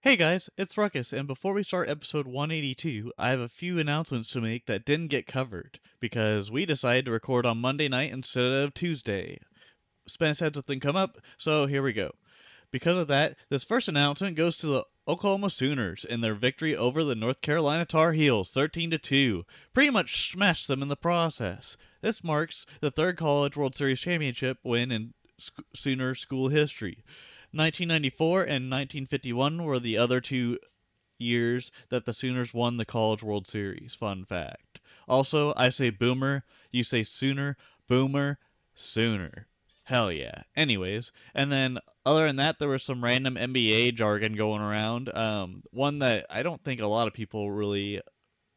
Hey guys, it's Ruckus, and before we start episode 182, I have a few announcements to make that didn't get covered, because we decided to record on Monday night instead of Tuesday. Spence had something come up, so here we go. Because of that, this first announcement goes to the Oklahoma Sooners in their victory over the North Carolina Tar Heels 13-2. Pretty much smashed them in the process. This marks the third College World Series championship win in Sooner school history. 1994 and 1951 were the other two years that the Sooners won the College World Series. Fun fact. Also, I say boomer, you say sooner, boomer, sooner. Hell yeah. Anyways, and then other than that, there was some random NBA jargon going around. One that I don't think a lot of people really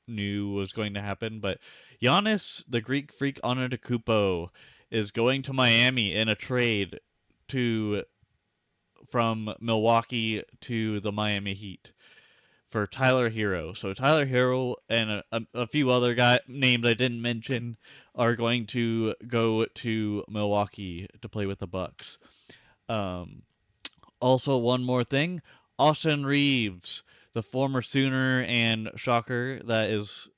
knew was going to happen, but Giannis, the Greek freak Antetokounmpo, is going to Miami in a trade to from Milwaukee to the Miami Heat for Tyler Hero. So Tyler Hero and a few other names I didn't mention are going to go to Milwaukee to play with the Bucks. Um, Also, one more thing: Austin Reeves, the former Sooner and Shocker that is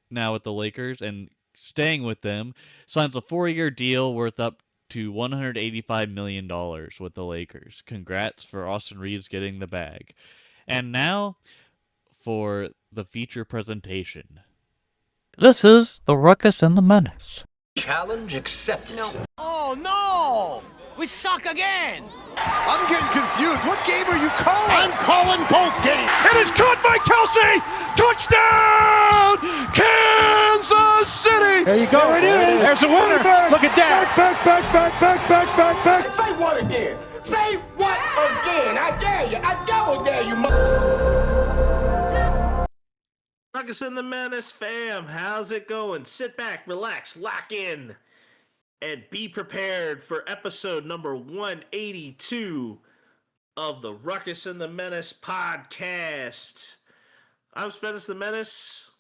now with the Lakers and staying with them, signs a 4-year deal worth up to $185 million with the Lakers. Congrats for Austin Reeves getting the bag. And now for the feature presentation. This is The Ruckus and the Menace. Challenge accepted. No. Oh no! We suck again! I'm getting confused. What game are you calling? I'm calling both games. It is caught by Kelsey. Touchdown, Kansas City. There you go. There it is. There's the winner. Look at that. Back. Say what again? Say what again? I dare you. I double dare you, Ruckus and the Menace fam, how's it going? Sit back, relax, lock in, and be prepared for episode number 182 of the Ruckus and the Menace podcast. I'm Spence the Menace.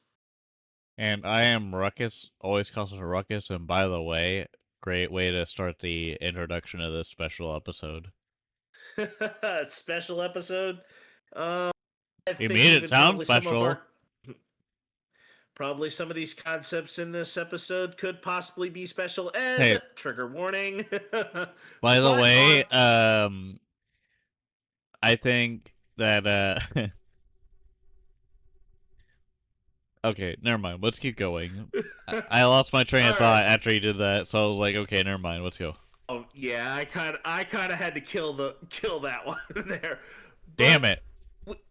And I am Ruckus, always calls us a Ruckus, and by the way, great way to start the introduction of this special episode. Special episode? You made it sound special. Probably some of these concepts in this episode could possibly be special ed. Hey. Trigger warning. By the way, I think that okay, never mind. Let's keep going. I lost my train of thought after you did that, so I was like, okay, never mind. Let's go. Oh yeah, I kind of had to kill that one there. Damn it.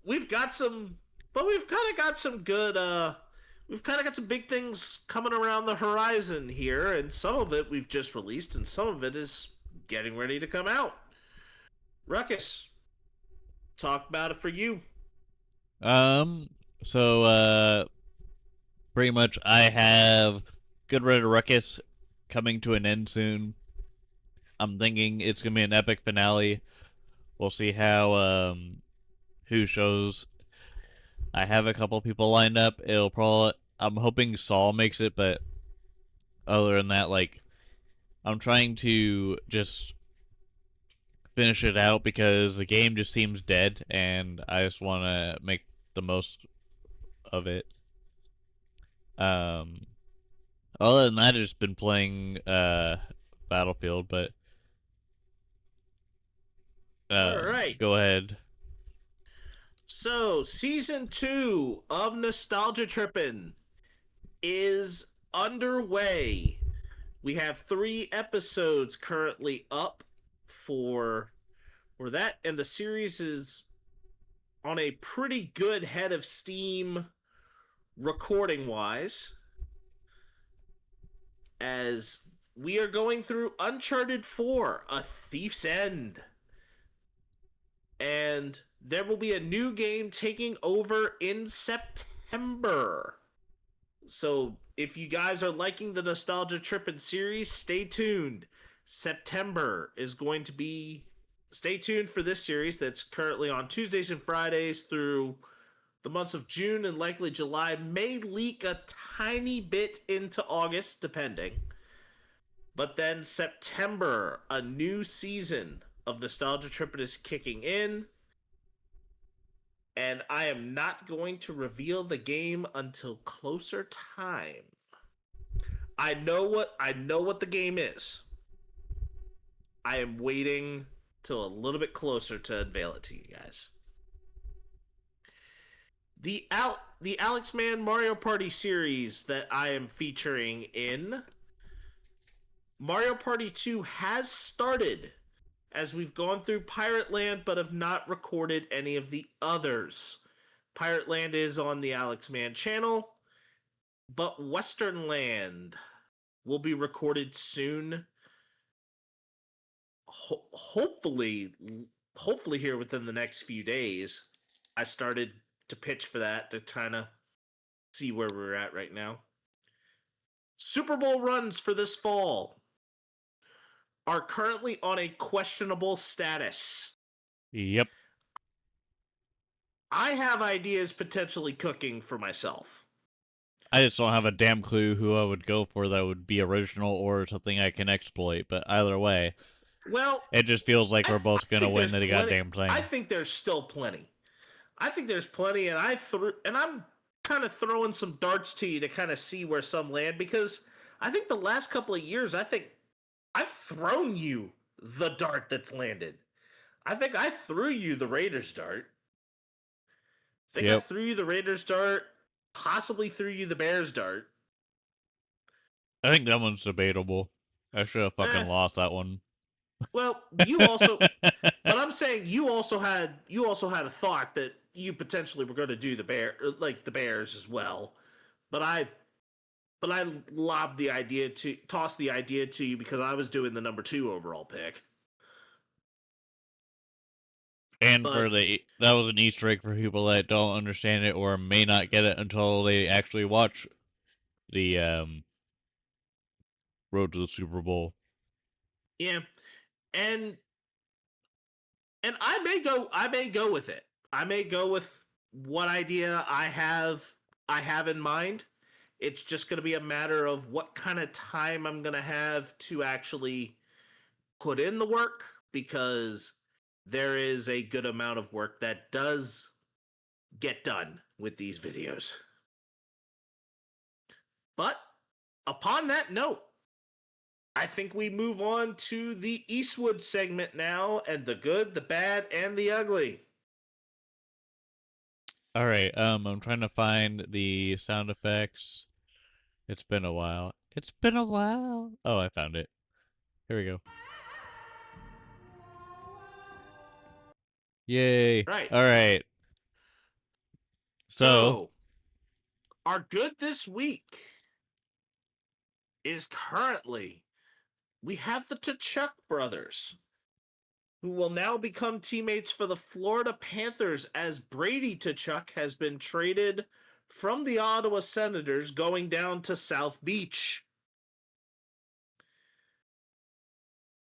We've got some, but we've kind of got some good. We've kind of got some big things coming around the horizon here, and some of it we've just released, and some of it is getting ready to come out. Ruckus, talk about it for you. So pretty much I have Good Rid of Ruckus coming to an end soon. I'm thinking it's gonna be an epic finale. We'll see how who shows. I have a couple people lined up. I'm hoping Saul makes it, but other than that, like, I'm trying to just finish it out because the game just seems dead, and I just want to make the most of it. Other than that, I've just been playing Battlefield, but all right, go ahead. So, season 2 of Nostalgia Trippin' is underway. We have 3 episodes currently up for that, and the series is on a pretty good head of steam recording-wise, as we are going through Uncharted 4, A Thief's End. And there will be a new game taking over in September. So if you guys are liking the Nostalgia Trippin' series, stay tuned. September is going to be... Stay tuned for this series that's currently on Tuesdays and Fridays through the months of June and likely July. May leak a tiny bit into August, depending. But then September, a new season of Nostalgia Trippin' is kicking in. and I am not going to reveal the game until closer time. I know what the game is. I am waiting till a little bit closer to unveil it to you guys. The Alex Mann Mario Party series that I am featuring in Mario Party 2 has started as we've gone through Pirate Land but have not recorded any of the others. Pirate Land is on the Alex Mann channel, but Western Land will be recorded soon. Hopefully here within the next few days. I started to pitch for that to kind of see where we're at right now. Super Bowl runs for this fall are currently on a questionable status. Yep. I have ideas potentially cooking for myself. I just don't have a damn clue who I would go for that would be original or something I can exploit, but either way, Well, it just feels like we're I both gonna think win there's the plenty. goddamn I thing. think there's still plenty. I think there's plenty, and I'm kind of throwing some darts to you to kind of see where some land because I think the last couple of years, I think I've thrown you the dart that's landed. I think I threw you the Raiders dart. I think I Yep. threw you the Raiders dart, possibly threw you the Bears dart. I think that one's debatable. I should have Eh, fucking lost that one. well, you also, but I'm saying you also had a thought that you potentially were going to do the Bears as well. But I lobbed the idea to tossed the idea to you because I was doing the number 2 overall pick. And But that was an Easter egg for people that don't understand it or may not get it until they actually watch the Road to the Super Bowl. yeah, and I may go with it. I may go with what idea I have in mind. It's just going to be a matter of what kind of time I'm going to have to actually put in the work because there is a good amount of work that does get done with these videos. But upon that note, I think we move on to the Eastwood segment now and the good, the bad, and the ugly. All right, I'm trying to find the sound effects. It's been a while. It's been a while. Oh, I found it. Here we go. Yay. Right. All right. So, So, our good this week is currently we have the Tuchuk brothers, who will now become teammates for the Florida Panthers as Brady Tuchuk has been traded from the Ottawa Senators going down to South Beach.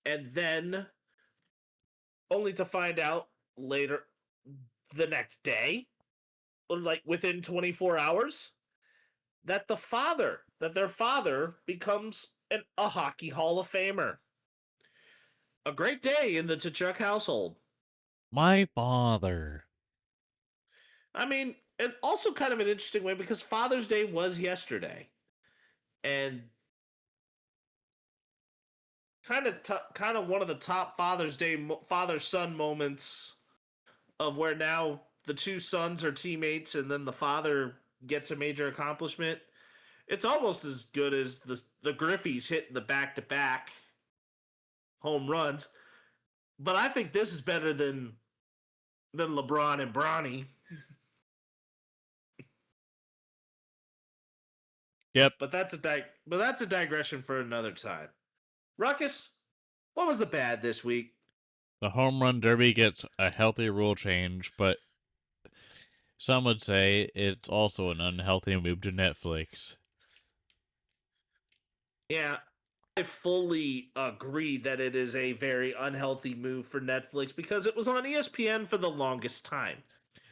And then, only to find out later the next day, or like within 24 hours, that their father becomes a Hockey Hall of Famer. A great day in the Tuchuk household. my father. I mean, and also kind of an interesting way because Father's Day was yesterday, and kind of one of the top Father's Day father son moments of where now the two sons are teammates, and then the father gets a major accomplishment. It's almost as good as the Griffies hitting the back to back home runs, but I think this is better than LeBron and Bronny. Yep. But that's a digression for another time. Ruckus, what was the bad this week? The home run derby gets a healthy rule change, but some would say it's also an unhealthy move to Netflix. Yeah, I fully agree that it is a very unhealthy move for Netflix because it was on ESPN for the longest time.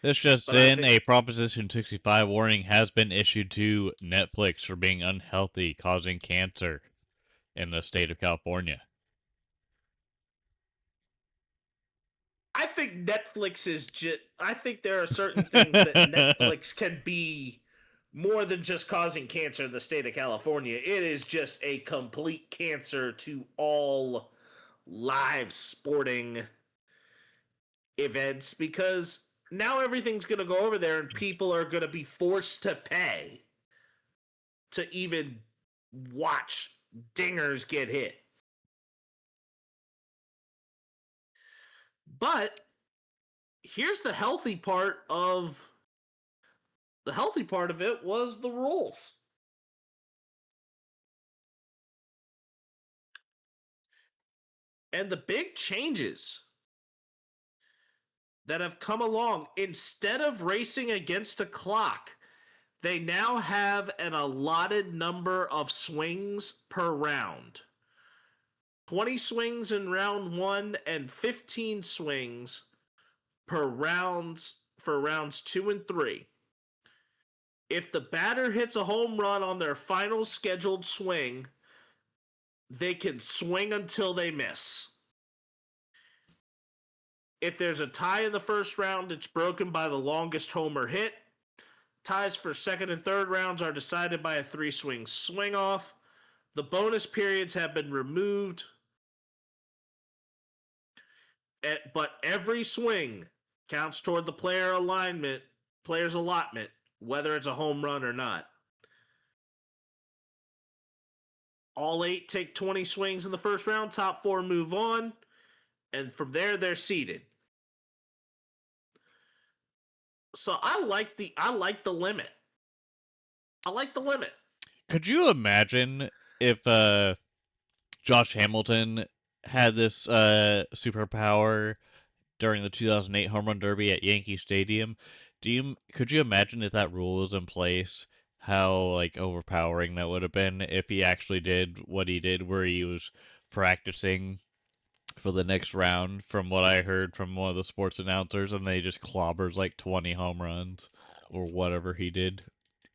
This just But I in, think a Proposition 65 warning has been issued to Netflix for being unhealthy, causing cancer in the state of California. I think Netflix is just. I think there are certain things that Netflix can be more than just causing cancer in the state of California. It is just a complete cancer to all live sporting events because now everything's going to go over there and people are going to be forced to pay to even watch dingers get hit. But here's the healthy part of it was the rules. And the big changes that have come along, instead of racing against a clock, they now have an allotted number of swings per round. 20 swings in round 1 and 15 swings per rounds for rounds 2 and 3. If the batter hits a home run on their final scheduled swing, they can swing until they miss. If there's a tie in the first round, it's broken by the longest homer hit. Ties for second and third rounds are decided by a 3-swing swing off. The bonus periods have been removed, but every swing counts toward the player's allotment, whether it's a home run or not. All 8 take 20 swings in the first round. Top 4 move on, and from there they're seeded. So I like the limit. I like the limit. Could you imagine if Josh Hamilton had this superpower during the 2008 Home Run Derby at Yankee Stadium? Could you imagine if that rule was in place? How like overpowering that would have been if he actually did what he did, where he was practicing for the next round. From what I heard from one of the sports announcers, and they just clobbers like 20 home runs or whatever he did.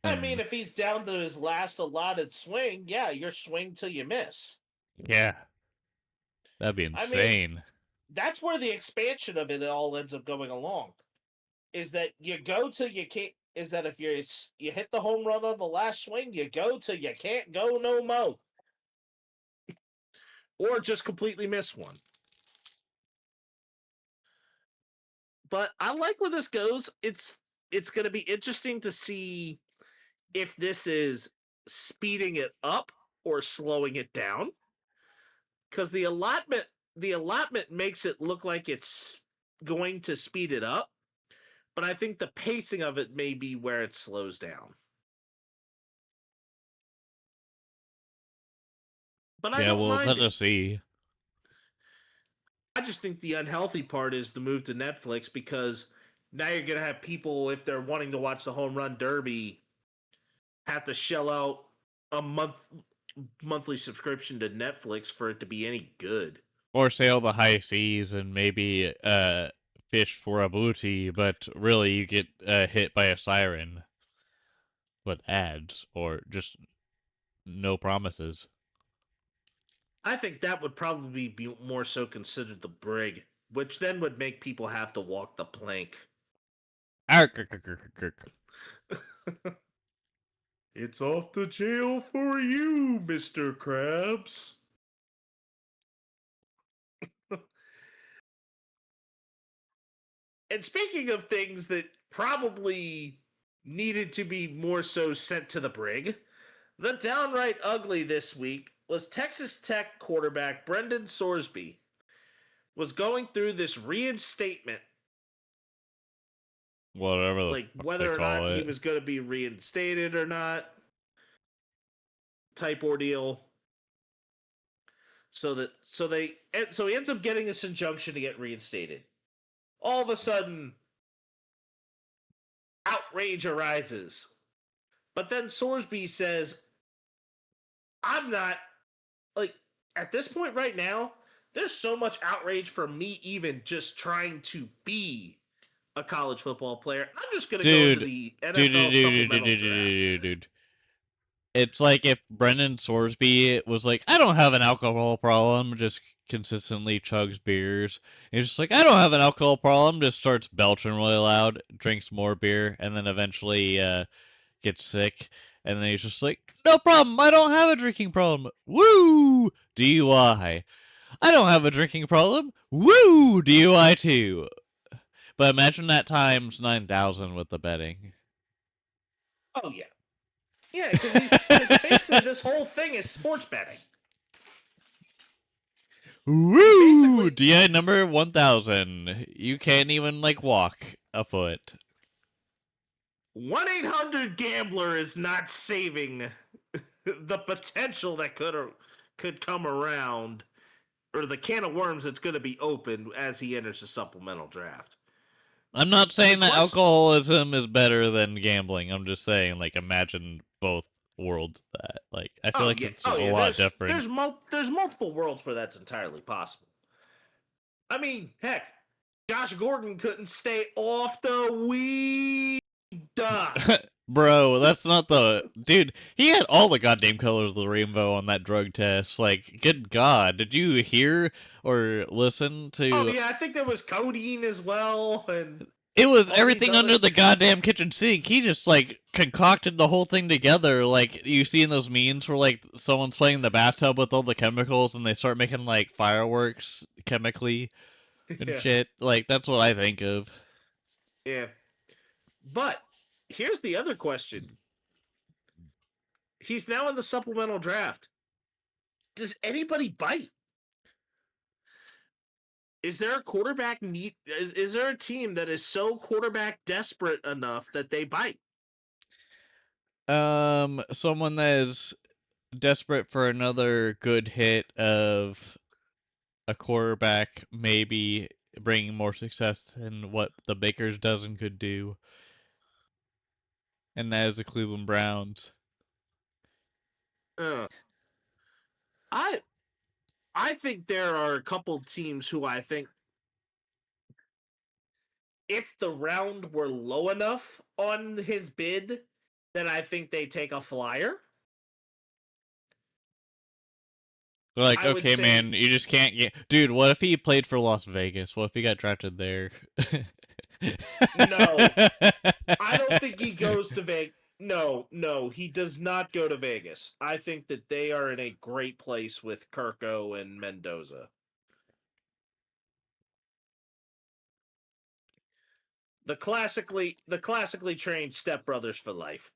I mean, if he's down to his last allotted swing, yeah, you're swing till you miss. Yeah, that'd be insane. I mean, that's where the expansion of it all ends up going along. Is that you go till you can't? Is that if you hit the home run on the last swing, you go till you can't go no mo, or just completely miss one. But I like where this goes. It's going to be interesting to see if this is speeding it up or slowing it down, because the allotment makes it look like it's going to speed it up, but I think the pacing of it may be where it slows down. But I don't we'll mind have it. to see. I just think the unhealthy part is the move to Netflix, because now you're going to have people, if they're wanting to watch the Home Run Derby, have to shell out a monthly subscription to Netflix for it to be any good. Or sail the high seas and maybe fish for a booty, but really you get hit by a siren. But ads, or just no promises. I think that would probably be more so considered the brig, which then would make people have to walk the plank. It's off to jail for you, Mr. Krabs. And speaking of things that probably needed to be more so sent to the brig, the downright ugly this week was Texas Tech quarterback Brendan Sorsby was going through this reinstatement, Whatever the like fuck whether they or call not he it. was going to be reinstated or not, type ordeal. So he ends up getting this injunction to get reinstated. All of a sudden, outrage arises. But then Sorsby says, I'm not, like, at this point right now, there's so much outrage from me even just trying to be a college football player. I'm just going to go into the NFL supplemental draft. Dude. It's like if Brendan Sorsby was like, I don't have an alcohol problem, just consistently chugs beers. He's just like, I don't have an alcohol problem. Just starts belching really loud, drinks more beer, and then eventually gets sick. And then he's just like, no problem. I don't have a drinking problem. Woo! DUI. I don't have a drinking problem. Woo! DUI too. But imagine that times 9,000 with the betting. Oh yeah, yeah, because basically this whole thing is sports betting. Woo! DI number 1,000. You can't even like walk a foot. 1-800-GAMBLER is not saving the potential that could come around, or the can of worms that's going to be opened as he enters the supplemental draft. I'm not saying that question- alcoholism is better than gambling. I'm just saying, like, imagine both worlds of that. Like, I feel like it's a lot different. There's multiple worlds where that's entirely possible. I mean, heck, Josh Gordon couldn't stay off the weed. Duh. Bro, that's not the dude. He had all the goddamn colors of the rainbow on that drug test. Like, good God, did you hear or listen to? Oh yeah, I think there was codeine as well, and It was all everything these other- under the goddamn kitchen sink. He just like concocted the whole thing together. Like you see in those memes where like someone's playing in the bathtub with all the chemicals and they start making like fireworks chemically and Yeah. shit. Like that's what I think of. Yeah. But here's the other question. He's now in the supplemental draft. Does anybody bite? Is there a quarterback need? Is there a team that is so quarterback desperate enough that they bite? Someone that is desperate for another good hit of a quarterback, maybe bringing more success than what the Baker's dozen could do, and that is the Cleveland Browns. Uh, I think there are a couple teams who I think, if the round were low enough on his bid, then I think they take a flyer. They're like, I would okay, say- man, you just can't get. Dude, what if he played for Las Vegas? What if he got drafted there? No. I don't think he goes to Vegas. No, he does not go to Vegas. I think that they are in a great place with Kirko and Mendoza. The classically trained stepbrothers for life.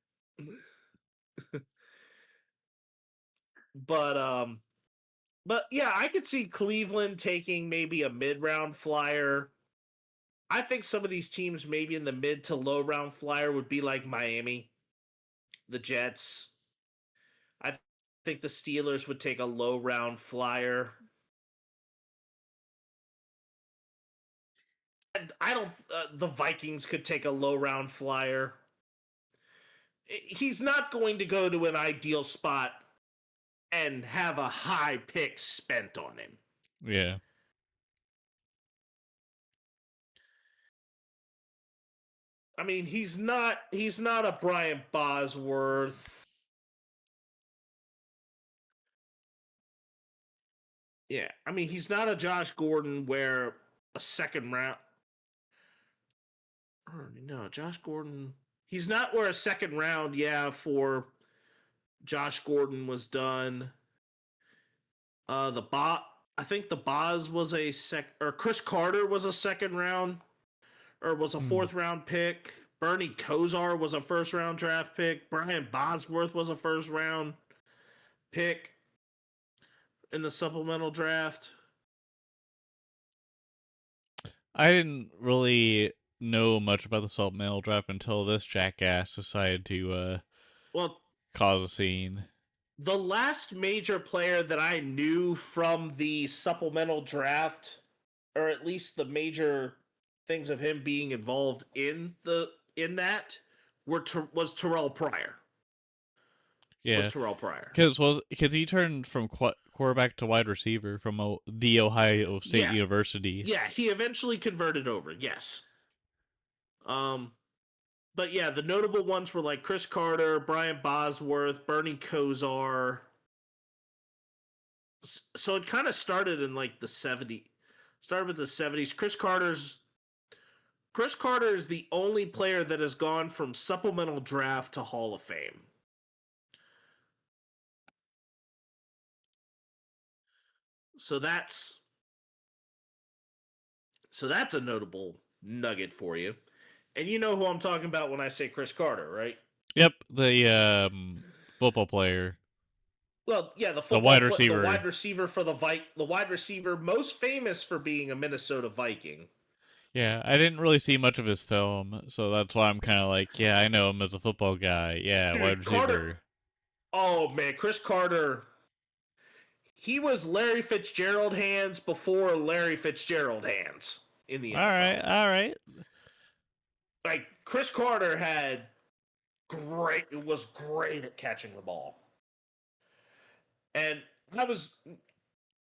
But yeah, I could see Cleveland taking maybe a mid-round flyer. I think some of these teams maybe in the mid to low round flyer would be like Miami, the Jets. I think the Steelers would take a low round flyer. And I don't. The Vikings could take a low round flyer. He's not going to go to an ideal spot and have a high pick spent on him. Yeah. I mean, he's not a Brian Bosworth. Yeah, I mean, he's not a Josh Gordon where a second round. No, Josh Gordon. He's not where a second round, for Josh Gordon was done. I think the Boz was or Chris Carter was a second round, or was a fourth round pick. Bernie Kosar was a first round draft pick. Brian Bosworth was a first round pick in the supplemental draft. I didn't really know much about the supplemental draft until this jackass decided to Well, cause a scene. the last major player that I knew from the supplemental draft, or at least the major things of him being involved in that, was Terrell Pryor. Yeah, Was Terrell Pryor. because he turned from quarterback to wide receiver from the Ohio State University. Yeah, he eventually converted over. Yes. But yeah, the notable ones were like Chris Carter, Brian Bosworth, Bernie Kosar. So it kind of started in like the 70s. Started with the 70s. Chris Carter is the only player that has gone from supplemental draft to Hall of Fame. So that's a notable nugget for you. And you know who I'm talking about when I say Chris Carter, right? Yep, the football player, Well, yeah, the wide the receiver. wide receiver for the wide receiver most famous for being a Minnesota Viking. Yeah, I didn't really see much of his film, so that's why I'm kind of like, yeah, I know him as a football guy. Yeah, wide Dude, Carter. receiver. Oh man, Chris Carter. He was Larry Fitzgerald hands before Larry Fitzgerald hands in the All right, NFL. all right. Like Chris Carter was great at catching the ball. And I was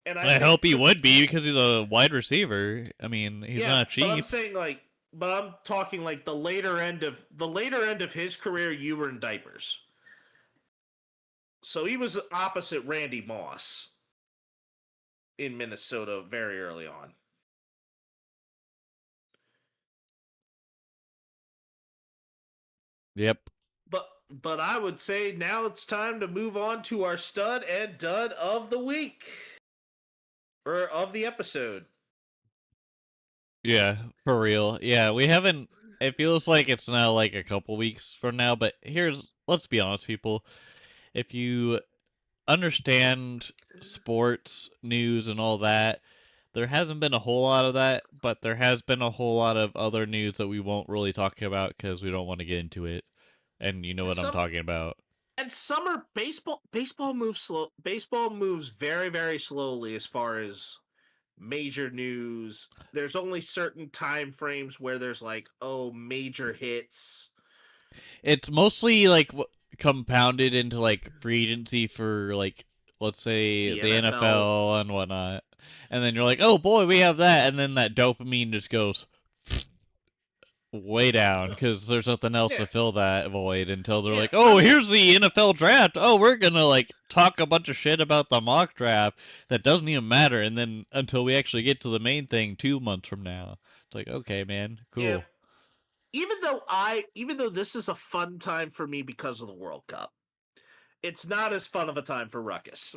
and I I think hope he would be because he's a wide receiver. I mean, he's yeah, not but I'm cheap. saying but I'm talking like the later end of his career, you were in diapers. So he was opposite Randy Moss in Minnesota very early on. Yep. But I would say now it's time to move on to our stud and dud of the week. Or of the episode. Yeah, for real. Yeah, we haven't. It feels like it's now like a couple weeks from now, but let's be honest, people. If you understand sports news and all that, there hasn't been a whole lot of that, but there has been a whole lot of other news that we won't really talk about because we don't want to get into it. And you know what I'm Some talking about. and summer baseball moves slow. Baseball moves very very slowly as far as major news. There's only certain time frames where there's like major hits. It's mostly like compounded into like free agency for like let's say The the NFL. NFL and whatnot, and then you're like, oh boy, we have that, and then that dopamine just goes way down because there's nothing else Yeah, to fill that void until they're yeah. like, I oh, mean, here's the NFL draft. Oh, we're gonna like talk a bunch of shit about the mock draft that doesn't even matter, and then until we actually get to the main thing 2 months from now, it's like, okay, man, yeah. cool. Even though this is a fun time for me because of the World Cup, it's not as fun of a time for Ruckus.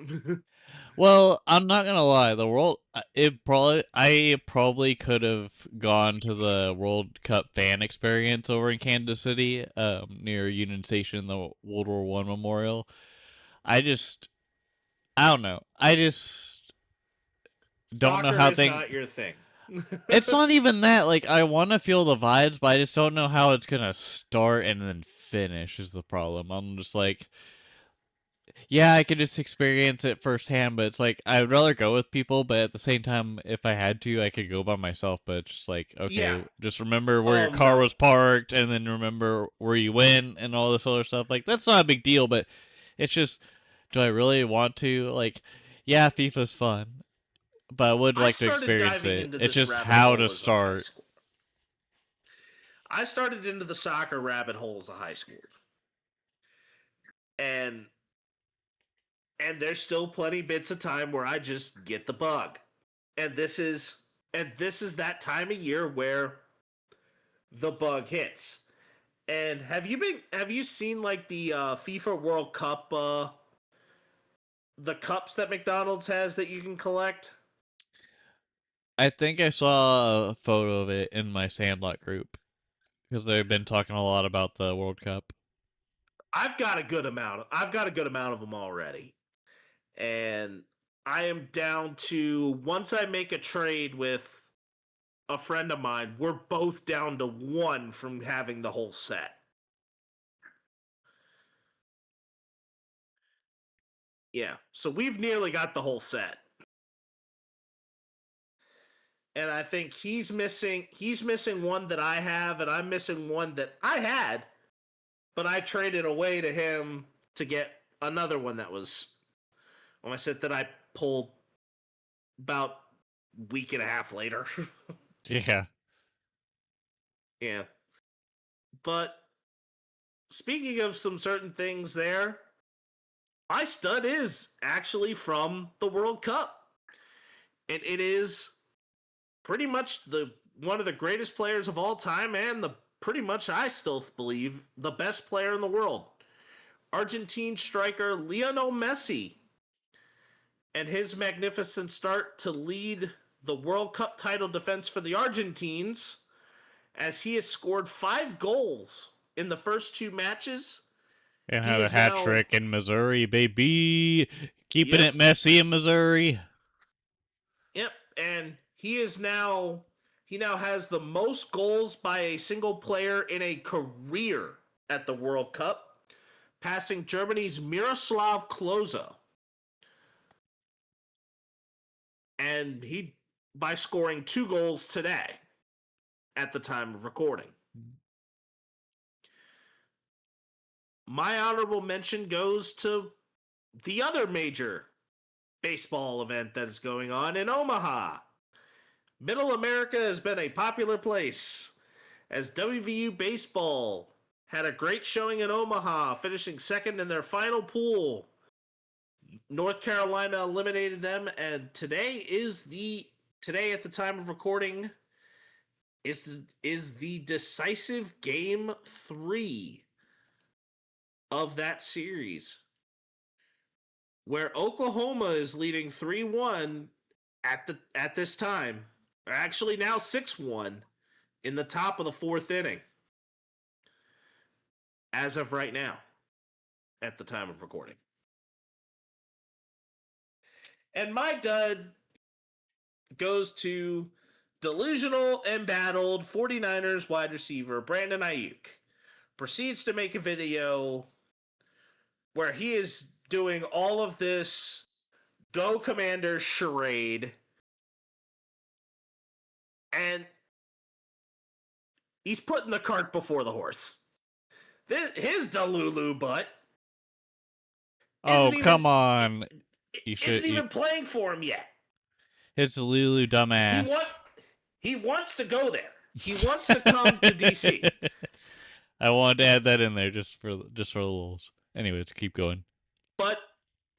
Well, I'm not gonna lie. I probably could have gone to the World Cup fan experience over in Kansas City, near Union Station, the World War One Memorial. I just, I don't know. I just don't know Soccer how is things. not your thing. It's not even that. Like, I want to feel the vibes, but I just don't know how it's gonna start and then finish. Is the problem? I'm just like, yeah, I could just experience it firsthand, but it's like I would rather go with people, but at the same time, if I had to, I could go by myself, but it's just like, Yeah. okay, just remember where your Oh car no. was parked and then remember where you went and all this other stuff. Like that's not a big deal, but it's just, do I really want to? Like, yeah, FIFA's fun, but I would I like to started experience diving it. into It's this just rabbit how to hole as a high start. school. I started into the soccer rabbit hole as a high school. And there's still plenty bits of time where I just get the bug. And this is that time of year where the bug hits. And have you seen like the FIFA World Cup the cups that McDonald's has that you can collect? I think I saw a photo of it in my Sandlot group because they've been talking a lot about the World Cup. I've got a good amount. I've got a good amount of them already. And I am down to once I make a trade with a friend of mine, we're both down to one from having the whole set. Yeah. So we've nearly got the whole set. And I think he's missing one that I have and I'm missing one that I had, but I traded away to him to get another one that was on my set that I pulled about week and a half later. Yeah. Yeah. But speaking of some certain things there, My stud is actually from the World Cup. And it is pretty much the one of the greatest players of all time and the pretty much I still believe the best player in the world. Argentine striker Lionel Messi and his magnificent start to lead the World Cup title defense for the Argentines as he has scored 5 goals in the first 2 matches. And He had a is hat now, trick in Missouri, baby. Keeping yep, it messy in Missouri. yep, and he now has the most goals by a single player in a career at the World Cup, passing Germany's Miroslav Klose. And he by scoring 2 goals today at the time of recording. My honorable mention goes to the other major baseball event that is going on in Omaha. Middle America has been a popular place as WVU baseball had a great showing in Omaha, finishing second in their final pool. North Carolina eliminated them, and today at the time of recording is the decisive game 3 of that series, where Oklahoma is leading 3-1 at this time. They're actually now 6-1 in the top of the 4th inning as of right now at the time of recording. And my dud goes to delusional, embattled 49ers wide receiver Brandon Ayuk. Proceeds to make a video where he is doing all of this Go Commanders charade. And he's putting the cart before the horse. His Delulu butt Oh, come on. isn't even playing for him yet. It's Lulu dumbass. He wants to go there. He wants to come to DC. I wanted to add that in there just for the lulz. Anyways, keep going. But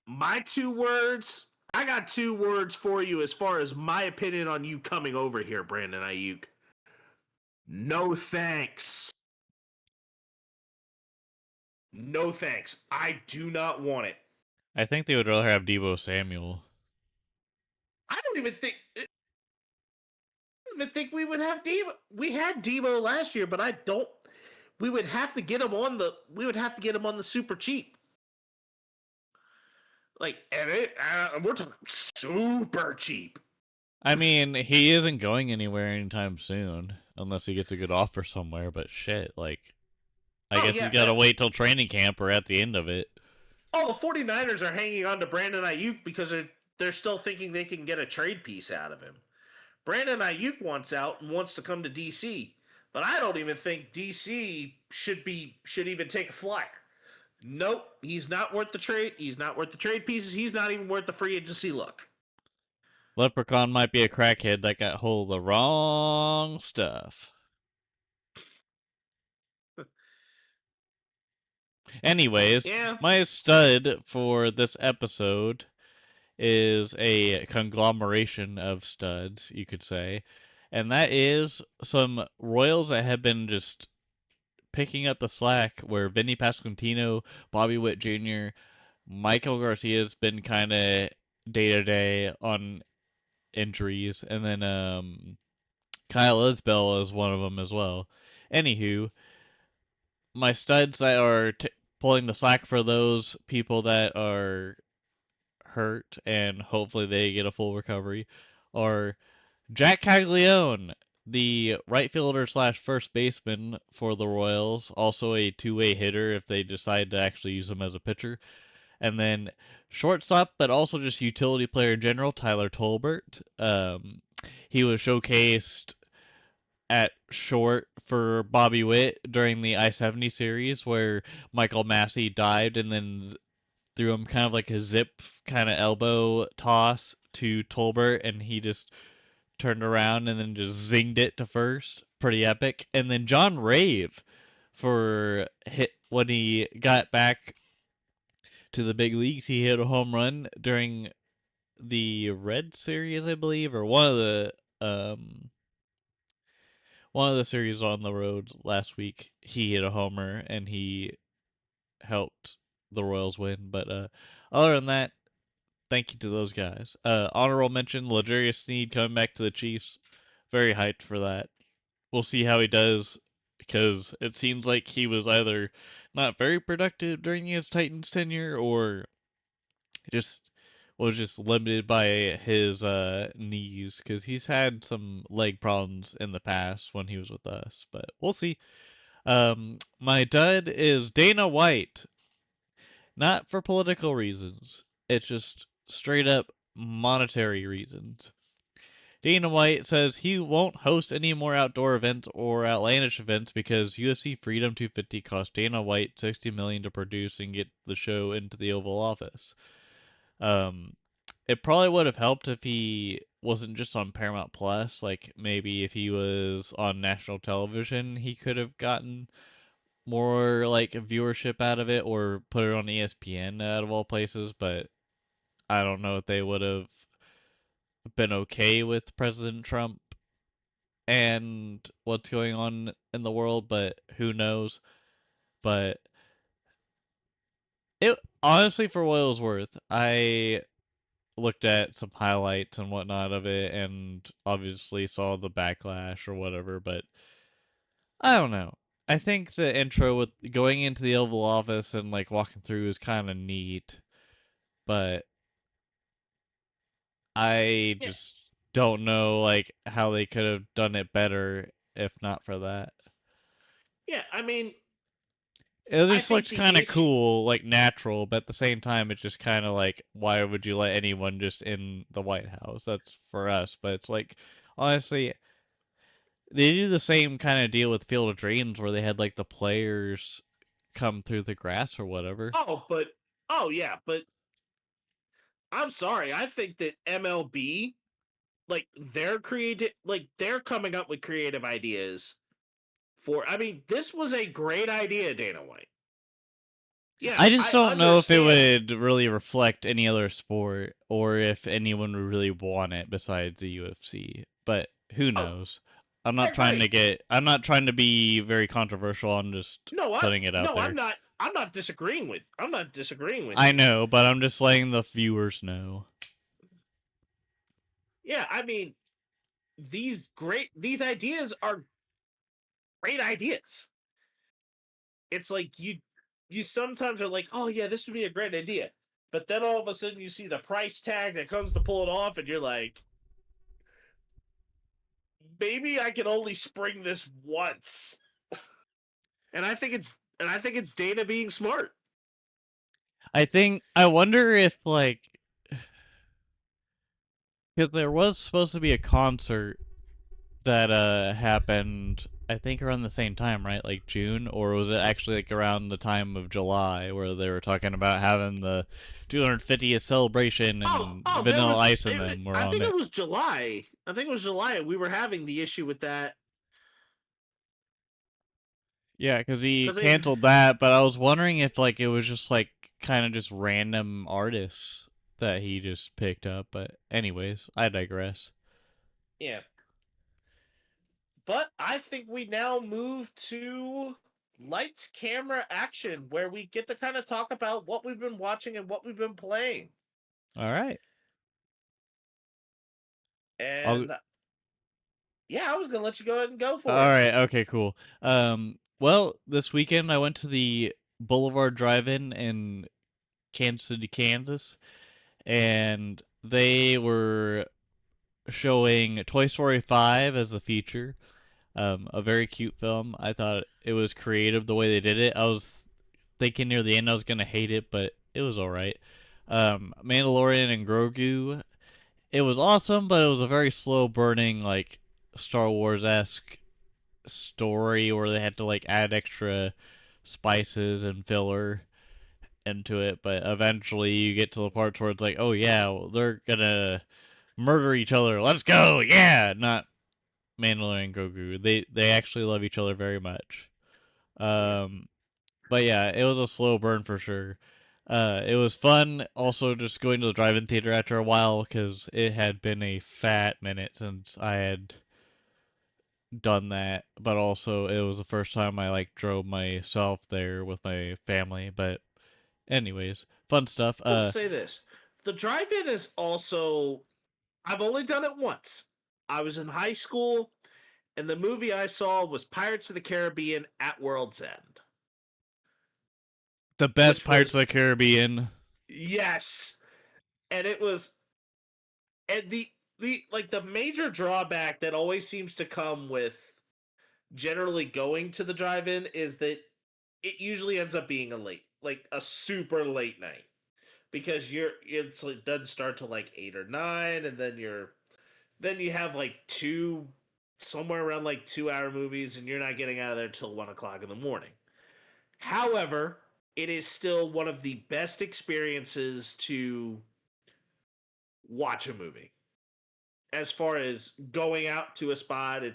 my 2 words, I got 2 words for you as far as my opinion on you coming over here, Brandon Ayuk. No thanks. No thanks. I do not want it. I think they would rather have Debo Samuel. I don't even think we would have Debo. We had Debo last year, but I don't. We would have to get him on the. We would have to get him on the super cheap. Like, and we're talking super cheap. I mean, he isn't going anywhere anytime soon, unless he gets a good offer somewhere, but shit, like, I guess he's gotta wait till training camp or at the end of it. Oh, the 49ers are hanging on to Brandon Ayuk because they're still thinking they can get a trade piece out of him. Brandon Ayuk wants out and wants to come to DC, but I don't even think DC should even take a flyer. Nope, he's not worth the trade. He's not worth the trade pieces. He's not even worth the free agency look. Leprechaun might be a crackhead that got hold of the wrong stuff. Anyways, Yeah. my stud for this episode is a conglomeration of studs, you could say. And that is some Royals that have been just picking up the slack where Vinny Pasquantino, Bobby Witt Jr., Michael Garcia's been kind of day to day on injuries, and then Kyle Isbell is one of them as well. Anywho, my studs that are pulling the slack for those people that are hurt and hopefully they get a full recovery are Jack Caglione, the right fielder slash first baseman for the Royals, also a two-way hitter if they decide to actually use him as a pitcher. And then shortstop, but also just utility player in general, Tyler Tolbert. He was showcased at short for Bobby Witt during the I-70 series where Michael Massey dived and then threw him kind of like a zip kind of elbow toss to Tolbert, and he just turned around and then just zinged it to first. Pretty epic. And then John Rave for hit when he got back to the big leagues. He hit a home run during the Red Series, I believe, or one of the series on the road last week. He hit a homer and he helped the Royals win. But other than that, thank you to those guys. Honorable mention: Ladarius Sneed coming back to the Chiefs. Very hyped for that. We'll see how he does because it seems like he was either not very productive during his Titans tenure or just was just limited by his knees because he's had some leg problems in the past when he was with us. But we'll see. My dud is Dana White, not for political reasons. It's just straight up monetary reasons. Dana White says he won't host any more outdoor events or outlandish events because UFC Freedom 250 cost Dana White $60 million to produce and get the show into the Oval Office. It probably would have helped if he wasn't just on Paramount Plus. Like maybe if he was on national television, he could have gotten more like viewership out of it, or put it on ESPN out of all places. But I don't know if they would have been okay with President Trump and what's going on in the world, but who knows? But it honestly, for what it was worth, I looked at some highlights and whatnot of it, and obviously saw the backlash or whatever. But I don't know. I think the intro with going into the Oval Office and like walking through is kind of neat, but I Yeah, just don't know like how they could have done it better if not for that. yeah. I mean, It I just think looked the kind of issue. cool, like natural, but at the same time, it's just kind of like, why would you let anyone just in the White House? That's for us, but it's like, honestly, they do the same kind of deal with Field of Dreams where they had like the players come through the grass or whatever. Oh yeah, but I'm sorry. I think that MLB, like they're coming up with creative ideas for. I mean, this was a great idea, Dana White. Yeah, I just I don't know if it understand. would really reflect any other sport or if anyone would really want it besides the UFC. But who Oh, knows? I'm I not trying to agree. get I'm not trying to be very controversial. I'm just No, putting it out I'm there. not. I'm not disagreeing with. I'm not disagreeing with I you. know, but I'm just letting the viewers know. Yeah, I mean, these ideas are great ideas. It's like you sometimes are like, oh yeah, this would be a great idea, but then all of a sudden you see the price tag that comes to pull it off, and you're like, maybe I can only spring this once. And I think it's Dana being smart. I wonder if like because there was supposed to be a concert that happened I think around the same time, right? Like June, or was it actually like around the time of July where they were talking about having the 250th celebration and There Vanilla was. Ice and them were I on think it it. was July. I think it was July. We were having the issue with that Yeah, because he because they. canceled that, but I was wondering if like it was just like kind of just random artists that he just picked up. But anyways, I digress. Yeah, but I think we now move to lights, camera, action, where we get to kind of talk about what we've been watching and what we've been playing. All right. I'll And yeah, I was gonna let you go ahead and go All for it. right. Okay. Cool. Well, this weekend I went to the Boulevard Drive-In in Kansas City, Kansas, and they were showing Toy Story 5 as the feature. A very cute film. I thought it was creative the way they did it. I was thinking near the end I was gonna hate it, but it was all right. Mandalorian and Grogu. It was awesome, but it was a very slow burning, like Star Wars esque story where they had to like add extra spices and filler into it, but eventually you get to the part where it's like, oh yeah, well, they're gonna murder each other. Let's go, yeah. Not Mandalorian and Grogu. They actually love each other very much. Yeah. Um, but yeah, it was a slow burn for sure. It was fun. Also, just going to the drive-in theater after a while because it had been a fat minute since I had done that. But also, it was the first time I like drove myself there with my family. But anyways, fun stuff. We'll say this: the drive-in is also. I've only done it once. I was in high school, and the movie I saw was Pirates of the Caribbean at World's End, The best which Pirates was of the Caribbean. yes, and it was and the like the major drawback that always seems to come with generally going to the drive-in is that it usually ends up being a late, like a super late night, because it's like doesn't start till like 8 or 9, and then you have like two somewhere around like 2 hour movies, and you're not getting out of there till 1 o'clock in the morning. However, it is still one of the best experiences to watch a movie. As far as going out to a spot, they're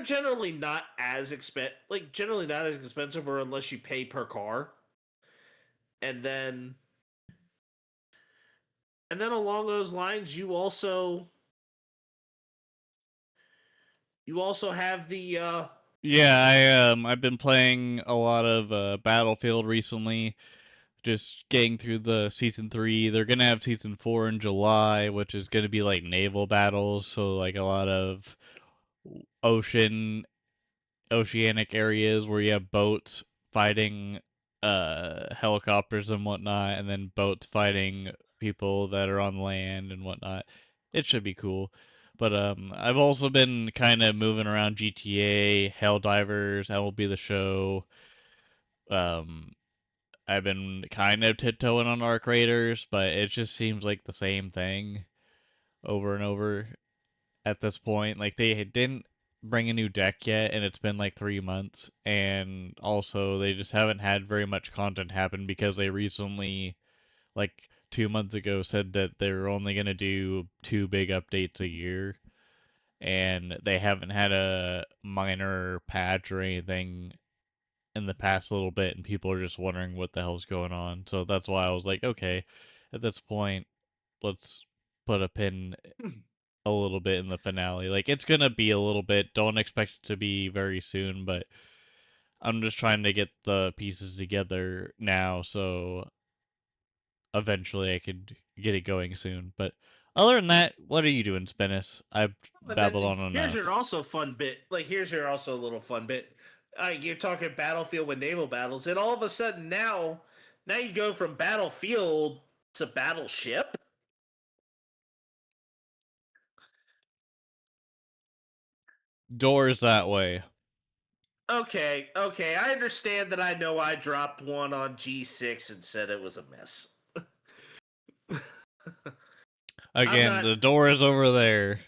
generally not as generally not as expensive, or unless you pay per car. And then along those lines, you also have the Yeah, I've been playing a lot of Battlefield recently. Just getting through the season 3. They're gonna have season 4 in July, which is gonna be like naval battles, so like a lot of ocean oceanic areas where you have boats fighting helicopters and whatnot, and then boats fighting people that are on land and whatnot. It should be cool. But I've also been kind of moving around GTA, Helldivers, MLB The Show. Um, I've been kind of tiptoeing on Arc Raiders, but it just seems like the same thing over and over at this point. Like they didn't bring a new deck yet, and it's been like 3 months, and also they just haven't had very much content happen because they recently, like 2 months ago, said that they're only gonna do 2 big updates a year, and they haven't had a minor patch or anything in the past little bit, and people are just wondering what the hell's going on. So that's why I was like, okay, at this point, let's put a pin a little bit in the finale. Like it's gonna be a little bit. Don't expect it to be very soon, but I'm just trying to get the pieces together now, so eventually I could get it going soon. But other than that, what are you doing, Spinnis? I've and then babbled on here's enough. your also fun bit. Like here's your also a little fun bit. You're talking Battlefield with naval battles, and all of a sudden now you go from Battlefield to Battleship. Doors that way. Okay, I understand that. I know I dropped one on G6 and said it was a mess. I'm Again, not, the door is over there.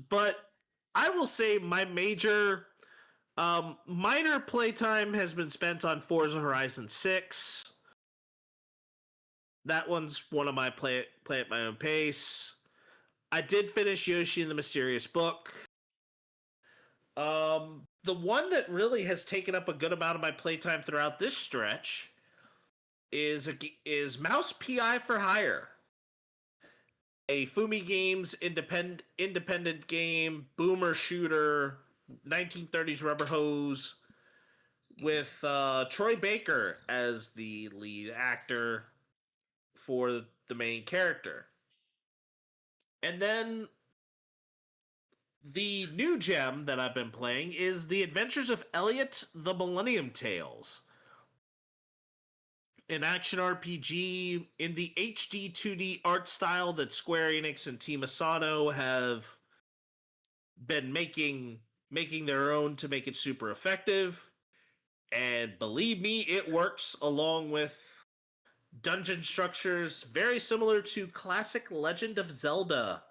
but I will say my minor playtime has been spent on Forza Horizon 6. That one's one of my play at my own pace. I did finish Yoshi and the Mysterious Book. The one that really has taken up a good amount of my playtime throughout this stretch is Mouse PI for Hire, a Fumi Games independent game, boomer shooter, 1930s rubber hose, with Troy Baker as the lead actor for the main character. And then the new gem that I've been playing is The Adventures of Elliot the Millennium Tales, an action RPG in the HD 2D art style that Square Enix and Team Asano have been making their own to make it super effective. And believe me, it works, along with dungeon structures very similar to classic Legend of Zelda.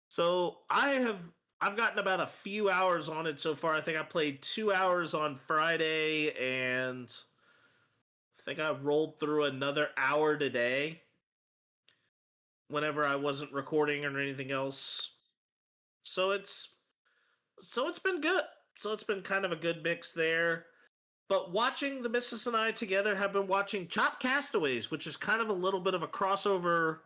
So I've gotten about a few hours on it so far. I think I played 2 hours on Friday, and I think I rolled through another hour today whenever I wasn't recording or anything else. So it's been good. So it's been kind of a good mix there. But watching the missus and I together have been watching Chop Castaways, which is kind of a little bit of a crossover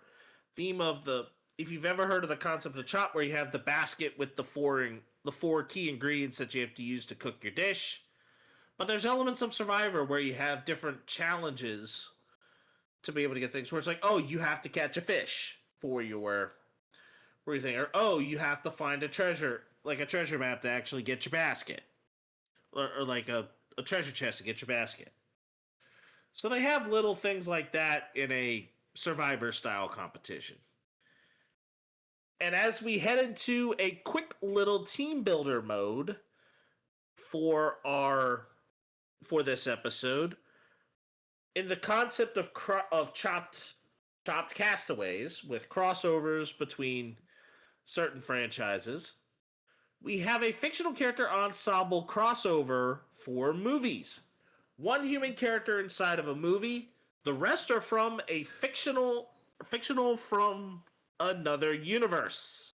theme of the. If you've ever heard of the concept of chop, where you have the basket with the four key ingredients that you have to use to cook your dish, but there's elements of Survivor where you have different challenges to be able to get things. Where it's like, oh, you have to catch a fish for your thing, or oh, you have to find a treasure, like a treasure map to actually get your basket, or like a treasure chest to get your basket. So they have little things like that in a Survivor style competition. And as we head into a quick little team builder mode for this episode, in the concept of chopped castaways with crossovers between certain franchises, we have a fictional character ensemble crossover for movies. One human character inside of a movie, the rest are from a fictional from another universe.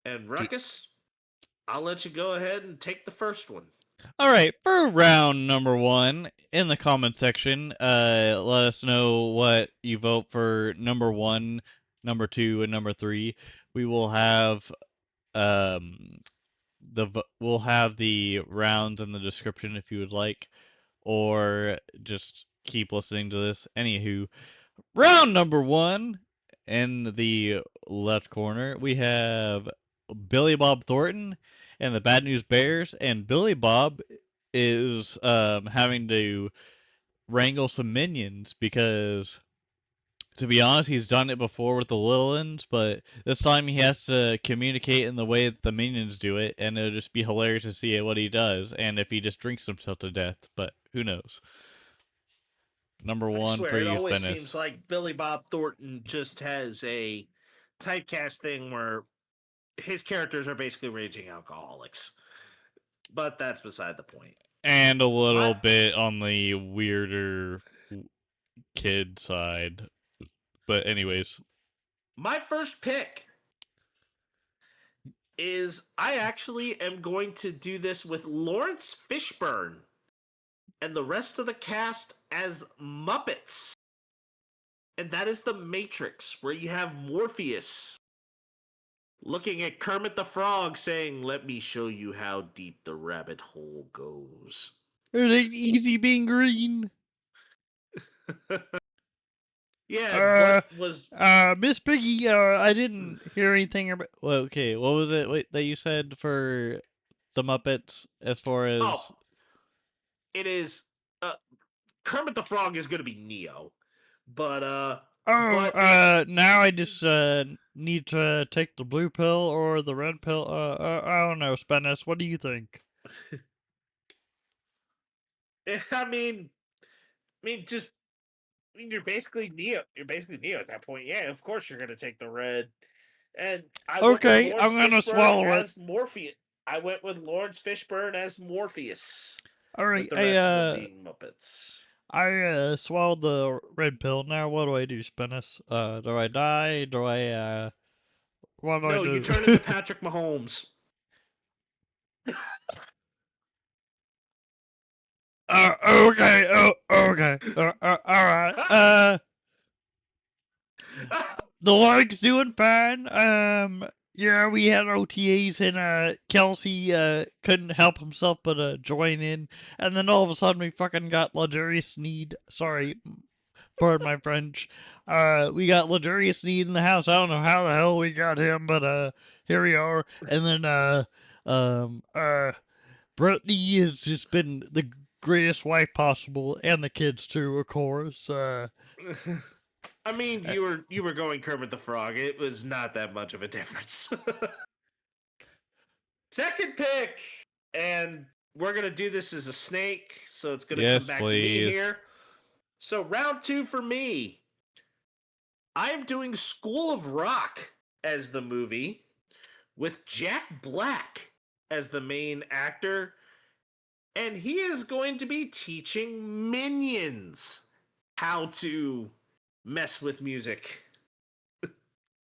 And Ruckus, I'll let you go ahead and take the first one. All right, for round number 1, in the comment section, let us know what you vote for number 1, number 2, and number 3. We will have um we'll have the rounds in the description if you would like, or just keep listening to this. Anywho, round number 1, in the left corner, we have Billy Bob Thornton and the Bad News Bears, and Billy Bob is having to wrangle some minions because, to be honest, he's done it before with the Lillans, but this time he has to communicate in the way that the minions do it, and it'll just be hilarious to see what he does, and if he just drinks himself to death, but who knows. Number I 1 for swear, it you, always Spinnis. seems like Billy Bob Thornton just has a typecast thing where his characters are basically raging alcoholics. But that's beside the point. And a little My bit on the weirder kid side. But anyways. my first pick is I actually am going to do this with Lawrence Fishburne and the rest of the cast as Muppets. And that is the Matrix, where you have Morpheus looking at Kermit the Frog saying, "Let me show you how deep the rabbit hole goes." It ain't easy being green. Yeah, Uh, what was. Miss Piggy, I didn't hear anything about. Well, okay, what was it that you said for the Muppets as far Oh, as. it is. Uh, Kermit the Frog is going to be Neo. But, Oh, it's. now I just, need to take the blue pill or the red pill. I don't know, Spinnis, what do you think? Just. You're basically Neo. You're basically Neo at that point. Yeah, of course you're going to take the red. And I went with Okay, Lawrence I'm gonna Fishburne swallow it. as Morpheus. I went with Lawrence Fishburne as Morpheus, with Alright, the rest of them being Muppets. I swallowed the red pill. Now what do I do, Spinnis? Do I die? What do I No, you do? turn into Patrick Mahomes. Okay, okay, alright. The leg's doing fine. Yeah, we had OTAs and, Kelsey, couldn't help himself but, join in. And then all of a sudden we fucking got Luxurious Need. Sorry, pardon my French. We got Luxurious Need in the house. I don't know how the hell we got him, but, here we are. And then, um, uh, Brittany has just been the greatest wife possible, and the kids too, of course. You were going Kermit the Frog. It was not that much of a difference. Second pick, and we're gonna do this as a snake, so it's gonna come Yes, back to me please. here. So round 2 for me. I am doing School of Rock as the movie, with Jack Black as the main actor, and he is going to be teaching minions how to mess with music.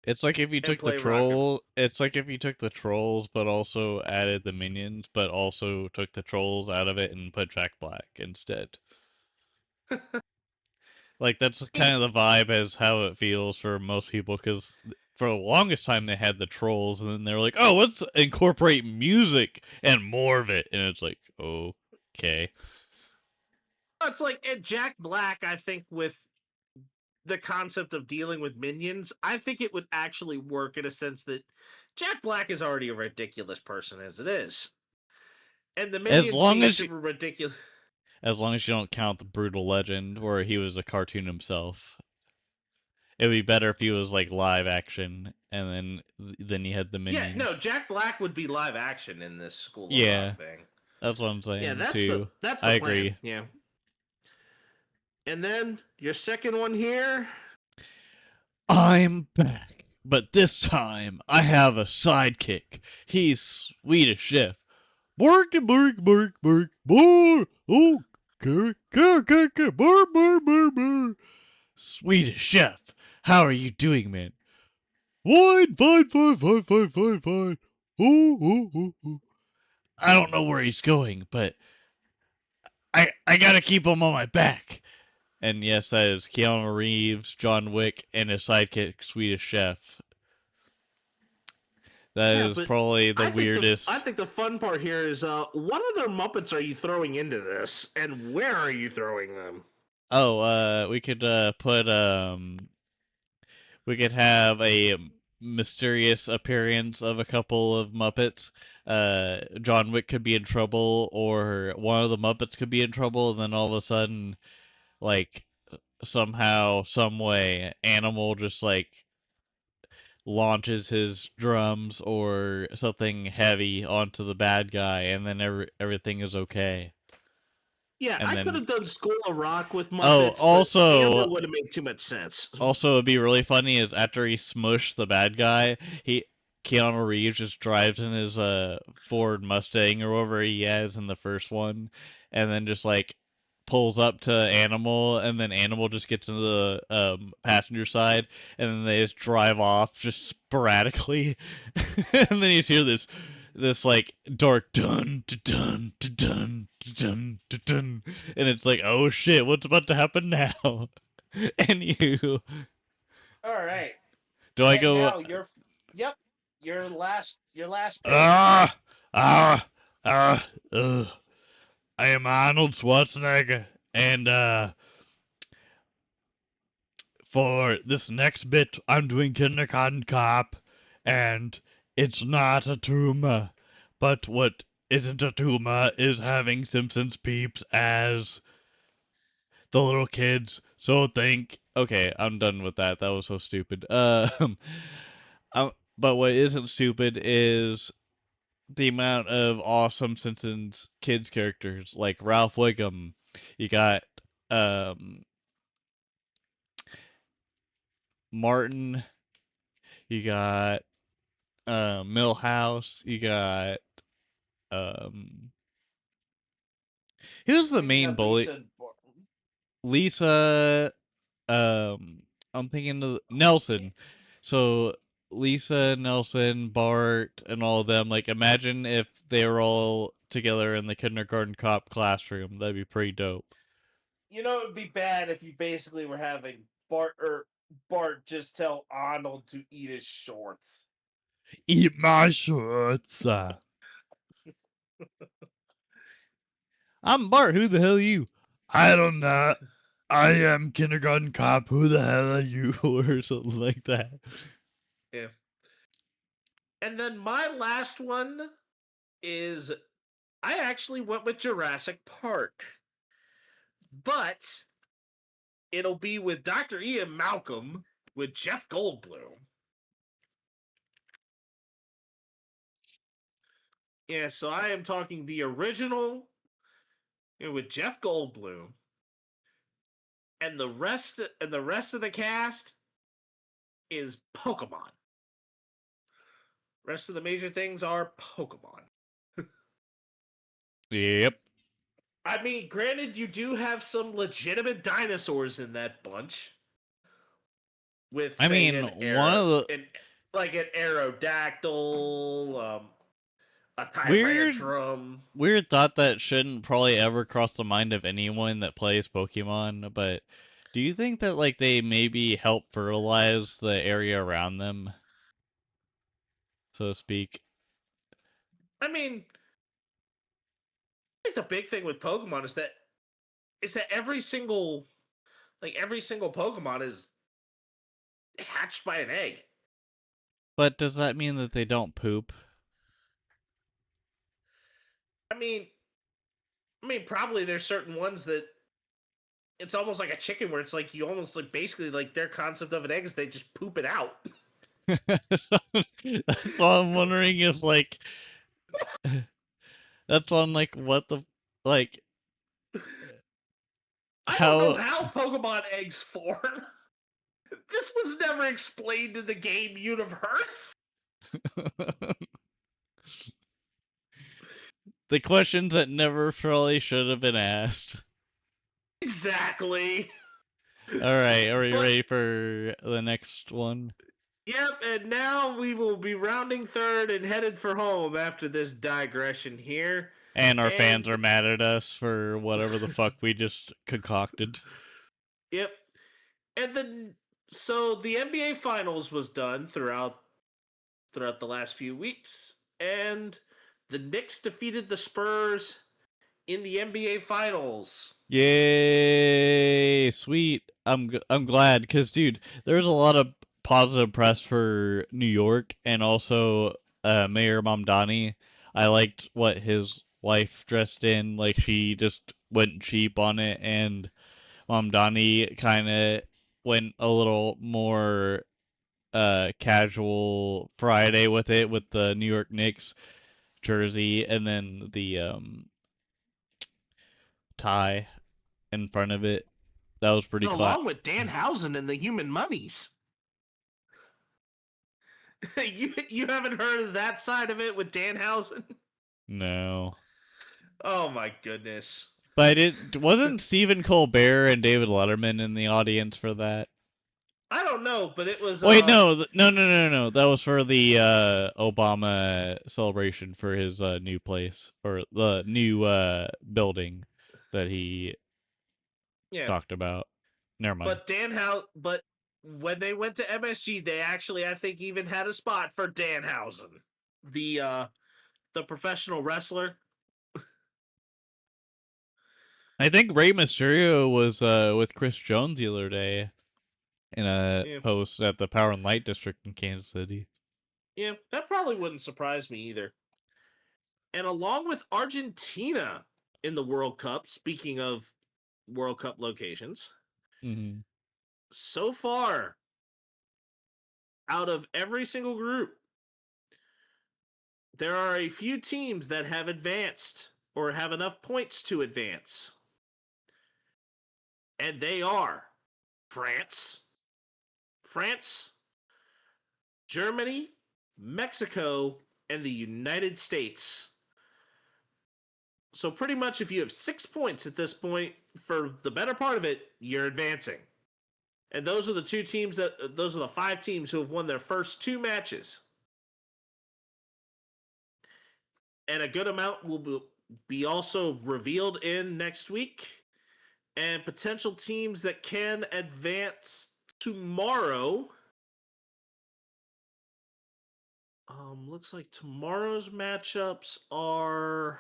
It's like if you and took the play Rocket. It's like if you took the trolls, but also added the minions, but also took the trolls out of it and put Jack Black instead. Like that's kind of the vibe as how it feels for most people, because for the longest time they had the trolls, and then they were like, "Oh, let's incorporate music and more of it," and it's like, okay. It's like Jack Black, I think, with the concept of dealing with minions, I think it would actually work in a sense that Jack Black is already a ridiculous person as it is. And the As minions long being as super ridiculous. as long as you don't count the brutal legend where he was a cartoon himself. It would be better if he was like live action, and then you had the Yeah, no, minions. Jack Black would be live action in this School of Rock Yeah, thing. that's what I'm Yeah, saying that's the too. that's I the plan. agree. Yeah. And then your second one here. I'm back, but this time I have a sidekick. He's Swedish Chef. Bark, bark, bark, bark, bark. Oh, bark, bark, bark, bark. Swedish Chef, how are you doing, man? Fine, fine, fine, fine, fine, fine, fine. Oh. I don't know where he's going, but I gotta keep him on my back. And yes, that is Keanu Reeves, John Wick, and his sidekick, Swedish Chef. That Yeah, is but probably the I weirdest. think the fun part here is what other Muppets are you throwing into this, and where are you throwing them? Oh, we could put we could have a mysterious appearance of a couple of Muppets. John Wick could be in trouble, or one of the Muppets could be in trouble, and then all of a sudden, like somehow, some way, Animal just like launches his drums or something heavy onto the bad guy, and then everything is okay. Yeah, And I could then, have done School of Rock with oh, Muppets, but also, Animal would have made too much sense. it'd be really funny is after he smushed the bad guy, he Keanu Reeves just drives in his Ford Mustang or whatever he has in the first one, and then just like pulls up to Animal, and then Animal just gets into the passenger side, and then they just drive off just sporadically, and then you hear this like dark dun dun dun dun dun dun dun, and it's like, oh shit, what's about to happen now? And you, All right, do I and go? now yep, your last pick. Ah, ah, ah, ugh. I am Arnold Schwarzenegger, and for this next bit, I'm doing Kindergarten Cop, and it's not a tumor, but what isn't a tumor is having Simpsons peeps as the little kids. So think, okay, I'm done with that. That was so stupid. But what isn't stupid is the amount of awesome Simpsons kids characters like Ralph Wiggum. You got um, Martin. You got Millhouse. You got um, who's the And you main got bully? Lisa. Lisa. I'm thinking of Nelson. So Lisa, Nelson, Bart, and all of them. Like, imagine if they were all together in the kindergarten cop classroom. That'd be pretty dope. You know, it would be bad if you basically were having Bart just tell Arnold to eat his shorts. Eat my shorts. I'm Bart. Who the hell are you? I don't know. I am kindergarten cop. Who the hell are you? Or something like that. Yeah. And then my last one is I actually went with Jurassic Park, but it'll be with Dr. Ian Malcolm with Jeff Goldblum. Yeah, so I am talking the original with Jeff Goldblum, and the rest of the cast is Pokemon. Rest of the major things are Pokemon. Yep. I mean, granted, you do have some legitimate dinosaurs in that bunch. with I say mean, one of the like an Aerodactyl, a weird Tyrantrum. weird thought that shouldn't probably ever cross the mind of anyone that plays Pokemon, but do you think that like they maybe help fertilize the area around them, so to speak? I mean, I think the big thing with Pokemon is that every single Pokemon is hatched by an egg. But does that mean that they don't poop? I mean, probably there's certain ones that it's almost like a chicken where it's like you almost like basically like their concept of an egg is they just poop it out. So, that's why I'm wondering if like that's why I'm like what the like I don't know how how Pokemon eggs form. This was never explained in the game universe. the questions that never probably should have been asked. Exactly. All right, are we But ready for the next one? yep, and now we will be rounding third and headed for home after this digression here. And our fans And are mad at us for whatever the fuck we just concocted. yep. And then so the NBA finals was done throughout the last few weeks, and the Knicks defeated the Spurs in the NBA finals. Yay, sweet. I'm glad cuz dude, there's a lot of positive press for New York and also Mayor Mamdani. I liked what his wife dressed in, like she just went cheap on it, and Mamdani kind of went a little more casual Friday with it with the New York Knicks jersey and then the tie in front of it. That was pretty And class. along with Danhausen and the Human Monies. You haven't heard of that side of it with Danhausen? No. Oh my goodness. But it wasn't Stephen Colbert and David Letterman in the audience for that. I don't know, but it was Wait, no, no. That was for the Obama celebration for his new place or the new building that he yeah. talked about. Never mind. But when they went to MSG, they actually I think even had a spot for Danhausen, the professional wrestler. I think Rey Mysterio was with Chris Jones the other day in a Yeah, post at the Power and Light District in Kansas City. yeah, that probably wouldn't surprise me either. And along with Argentina in the World Cup, speaking of World Cup locations, Hmm. so far out of every single group, there are a few teams that have advanced or have enough points to advance. And they are France, Germany, Mexico, and the United States. So pretty much if you have 6 points at this point for the better part of it, you're advancing. And those are the 5 teams who have won their first 2 matches. And a good amount will be also revealed in next week. And potential teams that can advance tomorrow. Looks like tomorrow's matchups are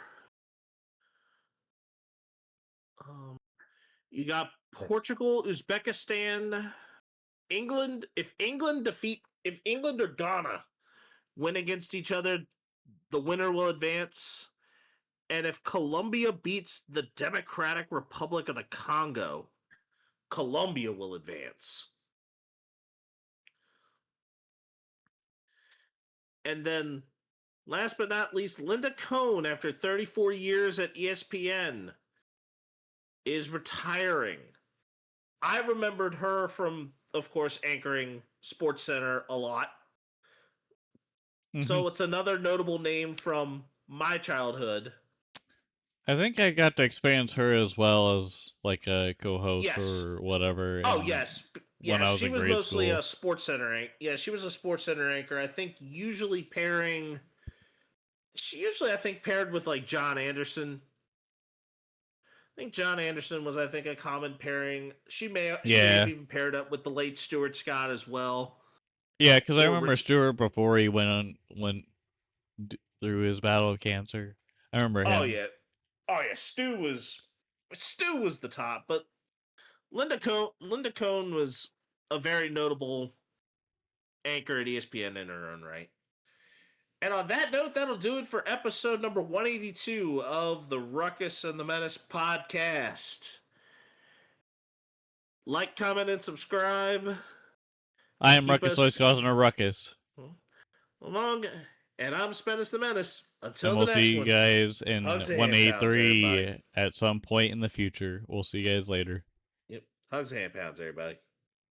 you got Portugal, Uzbekistan, England. If England or Ghana win against each other, the winner will advance. And if Colombia beats the Democratic Republic of the Congo, Colombia will advance. And then, last but not least, Linda Cohn, after 34 years at ESPN, is retiring. I remembered her from, of course, anchoring Sports Center a lot. Hmm. So it's another notable name from my childhood. I think I got to experience her as well as like a co-host Yes. or whatever Oh, in yes. when I was she in was grade mostly school. a Sports Center anchor. Yeah, she was a Sports Center anchor. I think usually pairing. She usually, I think, paired with like John Anderson. I think John Anderson was, I think, a common pairing. She may have Yeah, even paired up with the late Stuart Scott as well, yeah, because I or remember Rich. Stewart before he went through his battle of cancer. I remember Oh him. yeah, oh yeah. Stu was the top, but Linda Cohn was a very notable anchor at ESPN in her own right. And on that note, that'll do it for episode number 182 of the Ruckus and the Menace podcast. Like, comment, and subscribe, I and am keep Ruckus Lois us causing a ruckus, along. And I'm Spennis the Menace. and Until the we'll next see you one, guys in hugs and hand pounds, everybody. 183 at some point in the future. We'll see you guys later. Yep, hugs and hand pounds, everybody.